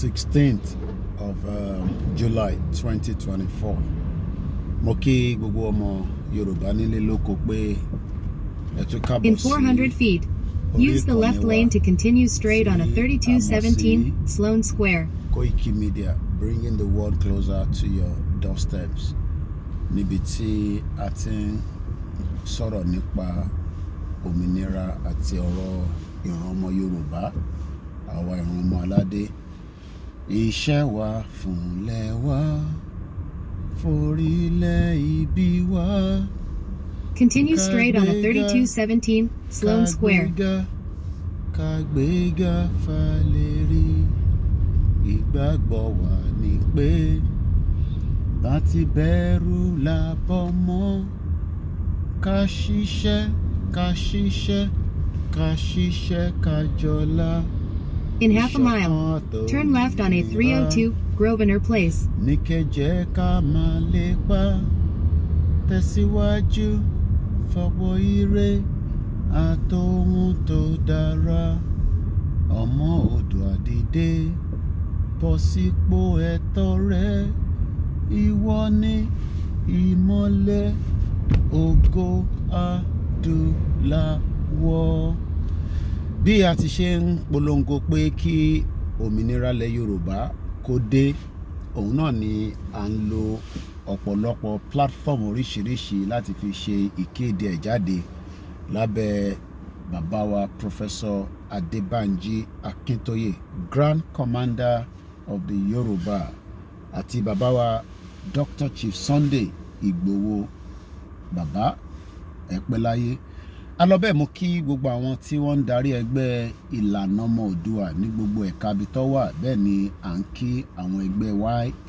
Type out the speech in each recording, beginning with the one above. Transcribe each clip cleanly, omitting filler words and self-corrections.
16th of July 2024. Mo kí gbogbo ọmọ Yorùbá nílé lóko pé ẹ tún kábọ̀ sí In 400 feet, use the left lane to continue straight on a 3217 Sloane Square. Koiki Media, bringing the world closer to your doorsteps. Níbi tí a ti ń sọ̀rọ̀ nípa òmìnira àti ọ̀rọ̀ ìran ọmọ Yorùbá, àwa ìran ọmọ aládé. Iṣẹ́ wa fúnlẹ̀ wa, forílẹ̀ ibi wa. Continue straight on a 3217 Sloane Square. Kàgbéga fàlérí, ìgbàgbọ́ wa ni pé láti bẹ̀rù làbọ̀ mọ́. Ká ṣiṣẹ́, ká ṣiṣẹ́, ká ṣiṣẹ́, ká jọlá. In half a mile, turn left on a 302 Grosvenor Place. Ní kẹ́jẹ́ ká máa lépa, tẹ̀síwájú, fọwọ́ ire àtòhun tó dára. Ọmọ Oòduà dìde, bọ́ sípò ẹ̀tọ́ rẹ. Ìwọ ni ìmọ́lẹ̀ ògo adúláwọ̀. Bí a ti ṣe ń polongo pé kí òmìnira ilẹ̀ Yorùbá kó dé, òun náà ni à ń lo ọ̀pọ̀lọpọ̀ platform oríṣiríṣi láti fi ṣe ìkéde ẹ̀ jáde lábẹ́ bàbá wa Professor Adébánjí Akíntóyè, Grand Commander of the Yoruba, àti bàbá wa Dr. Chief Sunday Ìgbòho, bàbá ẹ pẹ́ láyé. Alọ́bẹ̀ mo kí gbogbo àwọn tí wọ́n ń darí ẹgbẹ́ ìlànà ọmọ Oòduà ní gbogbo ẹ̀ka ibi tó wà. Bẹ́ẹ̀ ni à ń kí àwọn ẹgbẹ́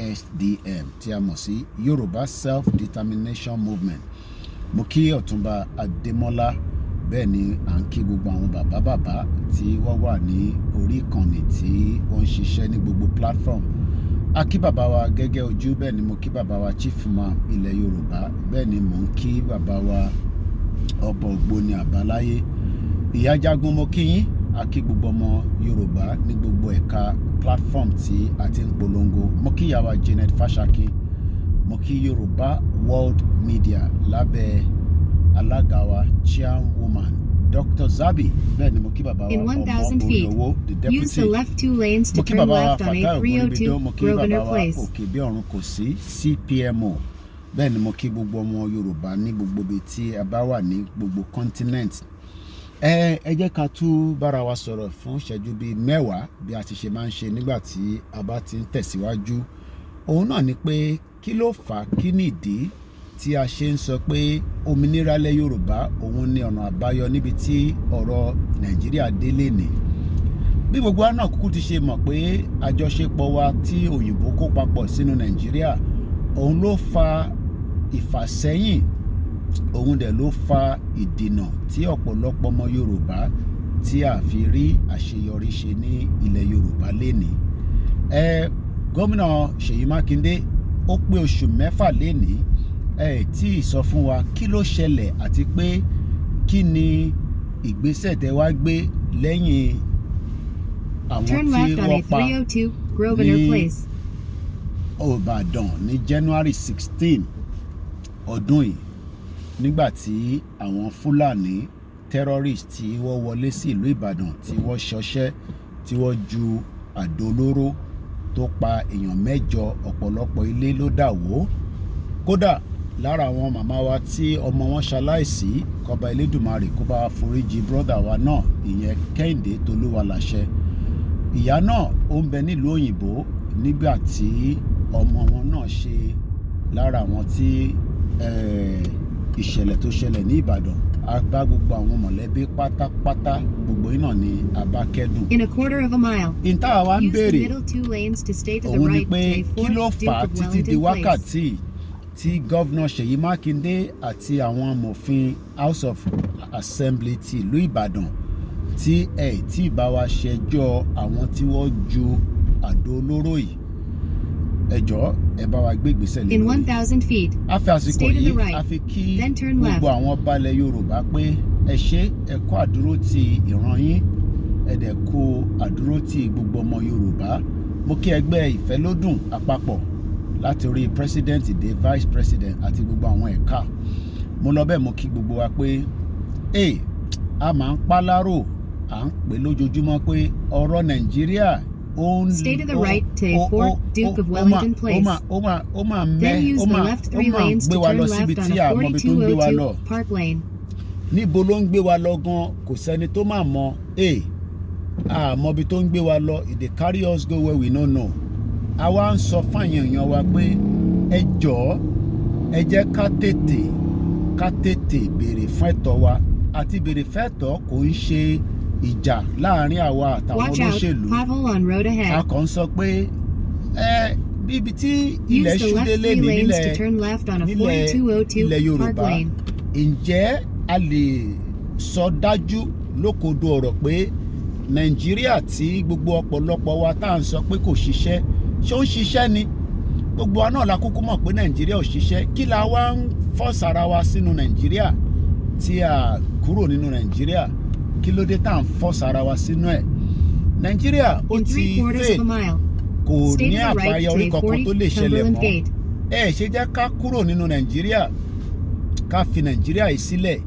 YSDM tí a mọ̀ sí Yoruba Self-Determination Movement. Mo kí Ọ̀túnba Adémọ́lá. Bẹ́ẹ̀ ni à ń kí gbogbo àwọn bàbá tí wọ́n wà ní orí ìkànnì tí wọ́n ń ṣiṣẹ́ ní gbogbo platform. A kí bàbá wa Gẹ́gẹ́ Ojú, bẹ́ẹ̀ ni mo kí bàbá wa Chief Imam ilẹ̀ Yorùbá, bẹ́ẹ̀ ni mò ń kí bàbá wa Ọba Ògbóni Àbáláyé. Ìyá Jagun, mo kí yín. A kí gbogbo ọmọ Yorùbá ní gbogbo ẹ̀ka platform tí a ti ń polongo. Mo kí ìyá wa Janet Fáṣákí. Mo kí Yorùbá World Media lábẹ́ alága wa Chairwoman Dr. Zabi. Bẹ́ẹ̀ ni mo kí bàbá wa In 1,000 feet, use the left two lanes to turn left on a 302 Grosvenor Place. Òkè bí ọ̀run kò sí CPMO. Bẹ́ẹ̀ ni mo kí gbogbo ọmọ Yorùbá ní gbogbo ibi tí a bá wà ní gbogbo continent. Ẹ jẹ́ ká tún bára wa sọ̀rọ̀ fún ìṣẹ́jú bíi 10 bí a ti ṣe máa ń ṣe nígbà tí a bá ti ń tẹ̀síwájú. Òun náà ni pé kí ló fà á, kí nìdí tí a ṣe ń sọ pé òmìnira ilẹ̀ Yorùbá òun ni ọ̀nà àbáyọ níbi tí ọ̀rọ̀ Nàìjíríà dé lénìí. Bí gbogbo wa náà kúkú ti ṣe mọ̀ pé àjọṣepọ̀ wa tí òyìnbó kó papọ̀ sínú Nàìjíríà, òun ló fa ìfàsẹ́yìn, òun dẹ̀ ló fa ìdènà tí ọ̀pọ̀lọpọ̀ ọmọ Yorùbá tí a fi rí àṣeyọrí ṣe ní ilẹ̀ Yorùbá lénìí. Gómìnà Ṣèyí Mákindé ó pé oṣù 6 lénìí. Tí ì sọ fún wa kí ló ṣẹlẹ̀ àti pé kí ni ìgbésẹ̀ tẹ́ wá gbé lẹ́yìn àwọn tí wọ́n pa ní Ìbàdàn ní January 16 ọdún yìí, nígbà tí àwọn Fúlàní terrorist tí wọ́n wọlé sí ìlú Ìbàdàn tí wọ́n ṣọṣẹ́, tí wọ́n ju àdó olóró tó pa èèyàn 8, ọ̀pọ̀lọpọ̀ ilé ló dà wó. Kódà lára àwọn màmá wa tí ọmọ wọn ṣaláìsí, kọba Elédùmarè kó bá foríjì brọ́dà wa náà, ìyẹn Kẹ́hìndé Tolúwaláṣẹ. Ìyá náà ó ń bẹ nílùú òyìnbó nígbà tí ọmọ wọn náà ṣe lára àwọn tí ìṣẹ̀lẹ̀ tó ṣẹlẹ̀ ní Ìbàdàn. A bá gbogbo àwọn mọ̀lẹ́bí pátápátá, gbogbo iná ni a bá kẹ́dùn. In a quarter of a mile, ìta wa ń use the béèrè middle two lanes to stay to the òun ni right pé to kí ló a 4th fà á Duke of títí di Wellington Place. wákàtí tí gọ́vnà Ṣèyí Mákindé àti àwọn amòfin House of Assembly ti ìlú Ìbàdàn tí tí bá wa ṣẹjọ́ àwọn tí wọ́n ju àdó olóró yìí. Ẹ jọ̀ọ́ ẹ bá wa gbé ìgbésẹ̀ lé In lórí. 1,000 feet, A fi àsìkò stay to the yìí right, a fi kí then turn left. gbogbo àwọn balẹ̀ Yorùbá pé ẹ ṣé, ẹ kú àdúró ti ìran yín, ẹ dẹ̀ kú àdúró ti gbogbo ọmọ Yorùbá mo kí ẹgbẹ́ ìfẹ́lódùn àpapọ̀ láti orí president dé vice president àti gbogbo àwọn ẹ̀ka. Mo lọ bẹ́ẹ̀ mo kí gbogbo wa pé a máa ń pálárò à ń pè lójoojúmọ́ pé ọ̀rọ̀ Nàìjíríà Stay to the right to 4th Duke of Wellington Place. Then use the left 3 lanes to turn left on a 4202 Park Lane. Níbo ló ń gbé wa lọ gan kò sẹ́ni tó máa mọ àmọ́ ibi tó ń gbé wa lọ they carry us go where we no know. Àwa ń sọ fáyàn èèyàn wa pé ẹ jọ̀ọ́ ẹ jẹ́ ká tètè béèrè fún ẹ̀tọ́ wa àti béèrè fún ẹ̀tọ́ kò ń ṣe ìjà láàrin àwa àtàwọn olóṣèlú. A kàn ń sọ pé bíbi tí ilẹ̀ ṣúdélé ní nílẹ̀ Yorùbá ǹjẹ́ a lè sọ dájú lókodo ọ̀rọ̀ pé Nàìjíríà tí gbogbo ọ̀pọ̀lọpọ̀ wa tá à ń sọ pé kò ṣiṣẹ́ ṣé ó ń ṣiṣẹ́ ni gbogbo wa náà la kúkú mọ̀ pé Nàìjíríà ò ṣiṣẹ́ kí la wá ń fọ́sára wa sínú Nàìjíríà tí a kúrò nínú Nàìjíríà kí ló dé tá à ń fọ́sára wa sínú ẹ̀ Nàìjíríà ó ti fẹ́ kò ní àbáyọrí kankan tó lè ṣẹlẹ̀ mọ́ ṣe jẹ́ ká kúrò nínú Nàìjíríà ká fi Nàìjíríà yìí sílẹ̀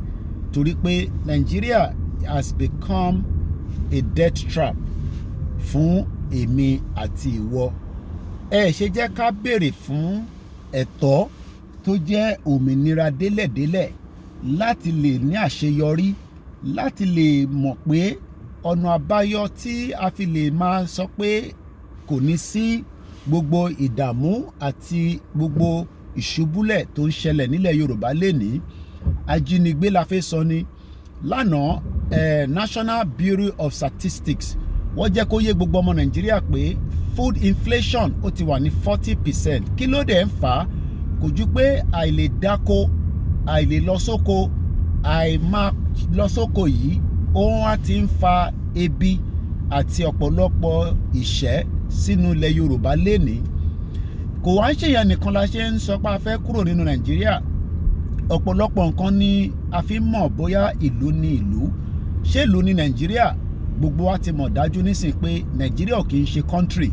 torí pé Nàìjíríà has become a death trap fún èmi àti ìwọ ṣe jẹ́ ká béèrè fún ẹ̀tọ́ tó jẹ́ òmìnira délẹ̀délẹ̀ láti lè ní àṣeyọrí láti lè mọ̀ pé ọ̀nà àbáyọ tí a fi lè máa sọ pé kò ní sí gbogbo ìdààmú àti gbogbo ìṣubúlẹ̀ tó ń ṣẹlẹ̀ nílẹ̀ Yorùbá lénìí ajínigbé la fẹ́ sọ ni lánàá National Bureau of Statistics wọ́n jẹ́ kó yé gbogbo ọmọ Nàìjíríà pé food inflation ó ti wà ní 40%. Kí ló dé ń fà á kò ju pé àìlè dáko àìlè lọ sóko àìmáa lọ sóko yìí òun á ti ń fa ebi àti ọ̀pọ̀lọpọ̀ ìṣẹ́ sínú ilẹ̀ Yorùbá lénìí kò wá ń ṣèyàn nìkan la ṣe ń sọ pé a fẹ́ kúrò nínú Nàìjíríà ọ̀pọ̀lọpọ̀ nǹkan ni a fi ń mọ̀ bóyá ìlú ni ìlú ṣé ìlú ni Nàìjíríà gbogbo wa ti mọ̀ dájú nísìn pé Nàìjíríà kì í ṣe country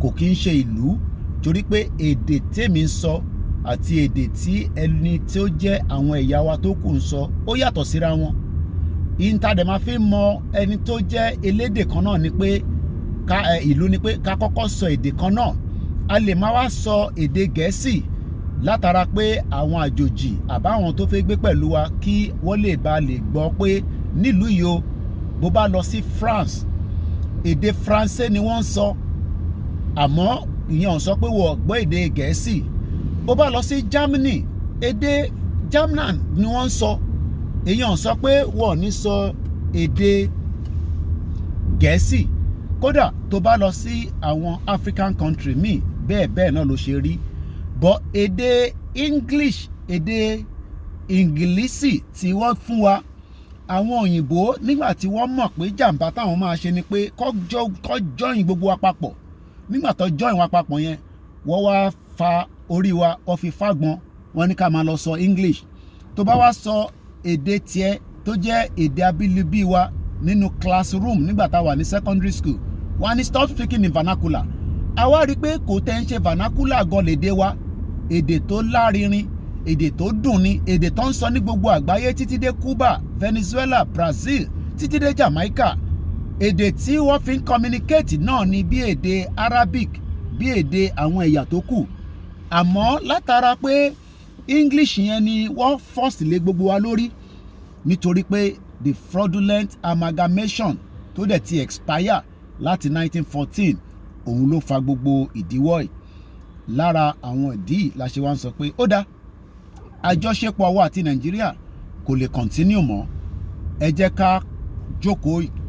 kò kì í ṣe ìlú torí pé èdè tèmi ń sọ àti èdè tí ẹni tí ó jẹ́ àwọn ẹ̀yà wa tó kù ń sọ ó yàtọ̀ síra wọn ìntàdẹ̀ máa fi mọ ẹni tó jẹ́ elédè kan náà ni pé ìlú ni pé ká kọ́kọ́ sọ èdè kan náà a lè máa wá sọ èdè Gẹ̀ẹ́sì látara pé àwọn àjòjì àbáwọn tó fẹ́ gbé pẹ̀lú wa kí wọ́n lè gbọ́ pé nílùú yìí o bó bá lọ sí France èdè Faransé ni wọ́n ń sọ àmọ́ ìyẹn ò sọ pé wọ́n gbọ́ èdè Gẹ̀ẹ́sì bó bá lọ sí Germany èdè German ni wọ́n ń sọ èyàn sọ pé wọ́n ní sọ èdè Gẹ̀ẹ́sì kódà tó bá lọ sí àwọn African country míì bẹ́ẹ̀ náà ló ṣe rí but èdè English èdè Ingilisi tí wọ́n fún wa àwọn òyìnbó nígbà tí wọ́n mọ̀ pé jàǹbá táwọn máa ṣe ni pé kọ́ jọyìn gbogbo wa papọ̀ nígbà tó jọyìn wa papọ̀ yẹn wọ́n wá fa orí wa wọ́n fi fágbọn wọ́n ní ká máa lọ sọ English tó bá wá sọ èdè tiẹ̀ tó jẹ́ èdè abínibí wa nínú classroom nígbà tá a wà ní secondary school wọ́n á ní stop speaking in vernacular àwa rí i pé kò tẹ́ ń ṣe vernacular gan lédè wa èdè tó lárinrin èdè tó dùn ni èdè tó ń sọ ní gbogbo àgbáyé títí dé Cuba Venezuela Brazil títí dé Jamaica èdè tí wọ́n fi ń communicate náà ni bí èdè Arabic bí èdè àwọn ẹ̀yà tó kù àmọ́ látara pé English yẹn ni wọ́n force lé gbogbo wa lórí nítorí pé the fraudulent amalgamation tó dẹ̀ ti expire láti 1914 òun ló fa gbogbo ìdíwọ́ yìí lára àwọn ìdí la ṣe wá ń sọ pé ó dá àjọṣepọ̀ wa àti Nàìjíríà kò lè continue mọ́ ẹ jẹ́ ká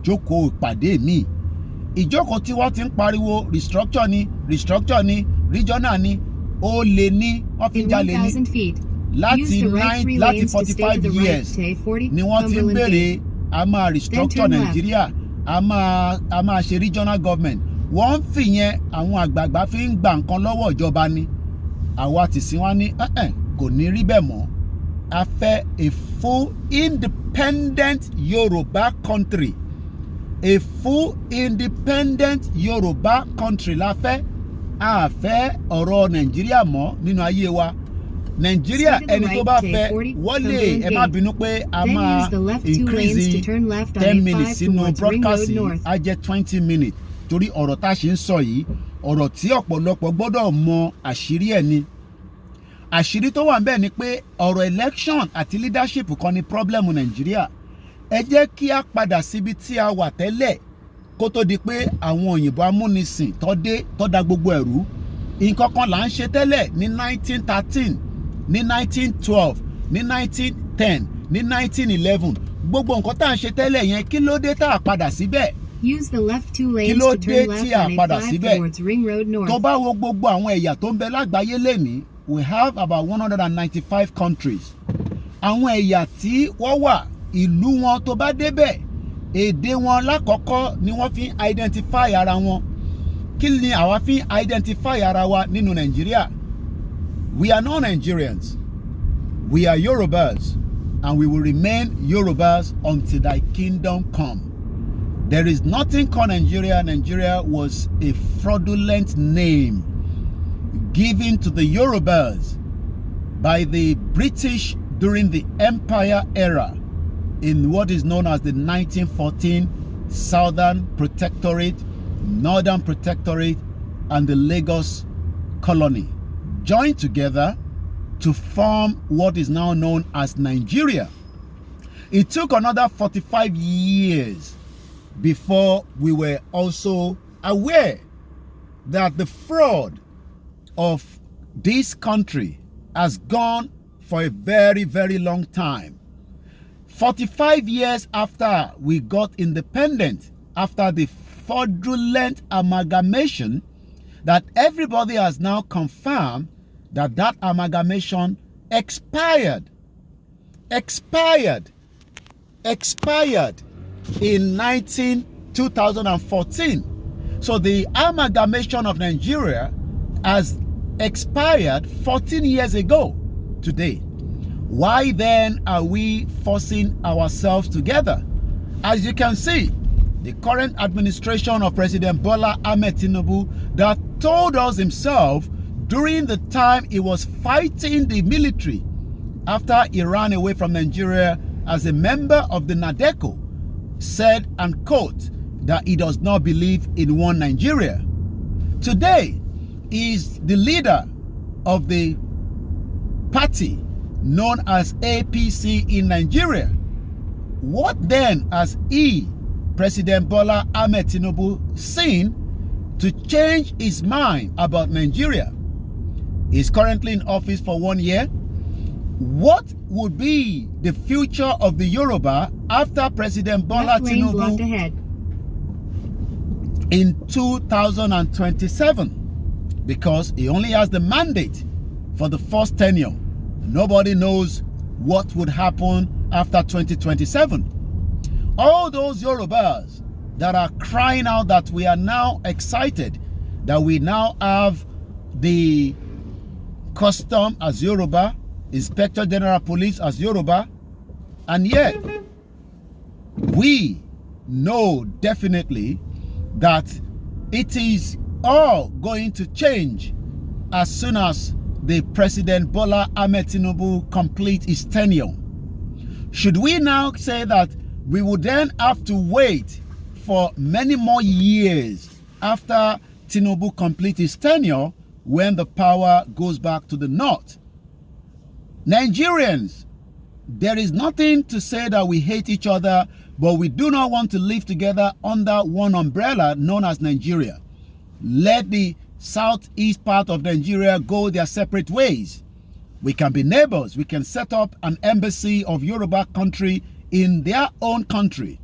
jókòó ìpàdé míì ìjókòó tí wọ́n ti ń pariwo restructure ni regional ni ó lè ní wọ́n fi ń jalè ní láti 45 years ni wọ́n ti ń béèrè a máa restructure Nàìjíríà a máa ṣe regional government wọ́n ń fìyẹn àwọn àgbààgbà fi ń gba nǹkan lọ́wọ́ ìjọba ni àwa ti sin wá ní kò ní rí bẹ́ẹ̀ mọ́ a fẹ́ a full independent Yoruba country A full independent Yoruba country la fẹ́. A fẹ́ ọ̀rọ̀ Nàìjíríà mọ́ nínú ayé wa. Nàìjíríà ẹni tó bá fẹ́ wọlé ẹ má bínú pé a máa increase 10 minutes sínú broadcast yìí á jẹ́ 20 minutes torí ọ̀rọ̀ tá a ṣe ń sọ yìí ọ̀rọ̀ tí ọ̀pọ̀lọpọ̀ gbọ́dọ̀ mọ àṣírí ẹ̀ ni. Àṣírí tó wà ń bẹ̀ ni pé ọ̀rọ̀ election àti leadership kan ni problem Nàìjíríà. Ẹ jẹ́ kí a padà síbi tí a wà tẹ́lẹ̀ kó tó di pé àwọn òyìnbó amúnisìn tó dé tó da gbogbo ẹ̀rú. Nǹkan kan là ń ṣe tẹ́lẹ̀ ní 1913 ní 1912 ní 1910 ní 1911 gbogbo nǹkan tá à ń ṣe tẹ́lẹ̀ yẹn kí ló dé tá a padà síbẹ̀. Use the left 2 lanes to turn left on A5 towards Ring Road North. Tó bá wo gbogbo àwọn ẹ̀yà tó ń bẹ lágbàáyé lénìí, we have about 195 countries. Àwọn ẹ̀yà tí wọ́n wà ìlú wọn tó bá débẹ̀ èdè wọn lákọ̀ọ́kọ́ ni wọ́n fi identify ara wọn. Kí ni àwa fi identify ara wa nínú Nàìjíríà? We are not Nigerians. We are Yorubas, and we will remain Yorubas until thy kingdom come. There is nothing called Nigeria. Nigeria was a fraudulent name given to the Yorubas by the British during the Empire era in what is known as the 1914 Southern Protectorate, Northern Protectorate, and the Lagos Colony joined together to form what is now known as Nigeria. It took another 45 years before we were also aware that the fraud of this country has gone for a very, very long time. 45 years after we got independent, after the fraudulent amalgamation, that everybody has now confirmed that that amalgamation expired in 2014. So the amalgamation of Nigeria has expired 14 years ago today. Why then are we forcing ourselves together? As you can see, the current administration of President Bola Ahmed Tinubu that told us himself during the time he was fighting the military after he ran away from Nigeria as a member of the NADECO, said, and quote, that he does not believe in one Nigeria. Today, he is the leader of the party known as APC in Nigeria. What then has President Bola Ahmed Tinubu, seen to change his mind about Nigeria? He's currently in office for 1 year. What would be the future of the Yoruba after President Bola Tinubu in 2027? Because he only has the mandate for the first tenure. Nobody knows what would happen after 2027. All those Yorubas that are crying out that we are now excited, that we now have the custom as Yoruba, Inspector General Police as Yoruba, and yet we know definitely that it is all going to change as soon as the President Bola Ahmed Tinubu complete his tenure. Should we now say that we would then have to wait for many more years after Tinubu complete his tenure when the power goes back to the north? Nigerians, there is nothing to say that we hate each other, but we do not want to live together under one umbrella known as Nigeria. Let the southeast part of Nigeria go their separate ways. We can be neighbors. We can set up an embassy of Yoruba country in their own country.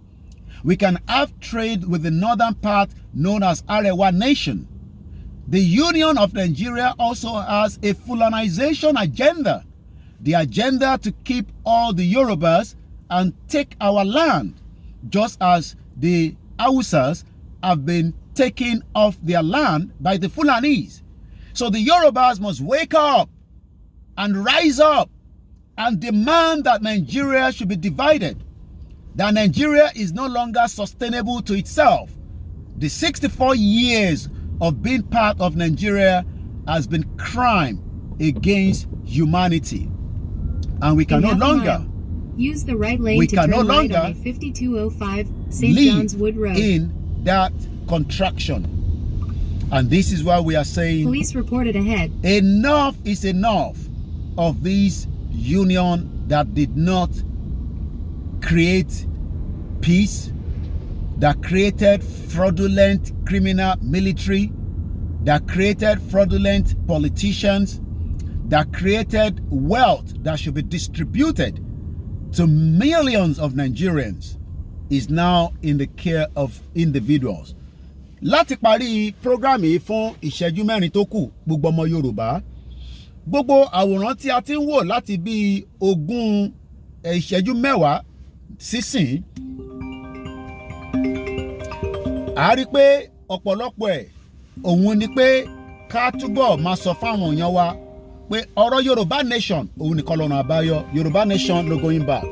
We can have trade with the northern part known as Arewa Nation. The Union of Nigeria also has a Fulanization agenda. The agenda to keep all the Yorubas and take our land, just as the Hausas have been taken off their land by the Fulanis. So the Yorubas must wake up and rise up and demand that Nigeria should be divided. that Nigeria is no longer sustainable to itself. The 64 years of being part of Nigeria has been crime against humanity. And we can no longer use the right lane to turn right on a 5205 St. John's Wood Road. In that contraction. And this is why we are saying police reported ahead. Enough is enough of this union that did not create peace, that created fraudulent criminal military, that created fraudulent politicians, that created wealth that should be distributed to millions of Nigerians, is now in the care of individuals. Láti parí prógrámì yìí fún ìṣẹ́jú mẹ́rin tó kù, gbogbo ọmọ Yorùbá, gbogbo àwòrán tí a ti ń wò láti bí 20 ìṣẹ́jú mẹ́wàá sísìn, a rí pé ọ̀pọ̀lọpọ̀ ẹ̀ òun ni pé ká túbọ̀ máa sọ fáwọn èèyàn wa pé ọ̀rọ̀ Yorùbá nation òun nìkan lọ́nà àbáyọ. Yorùbá nation no going back.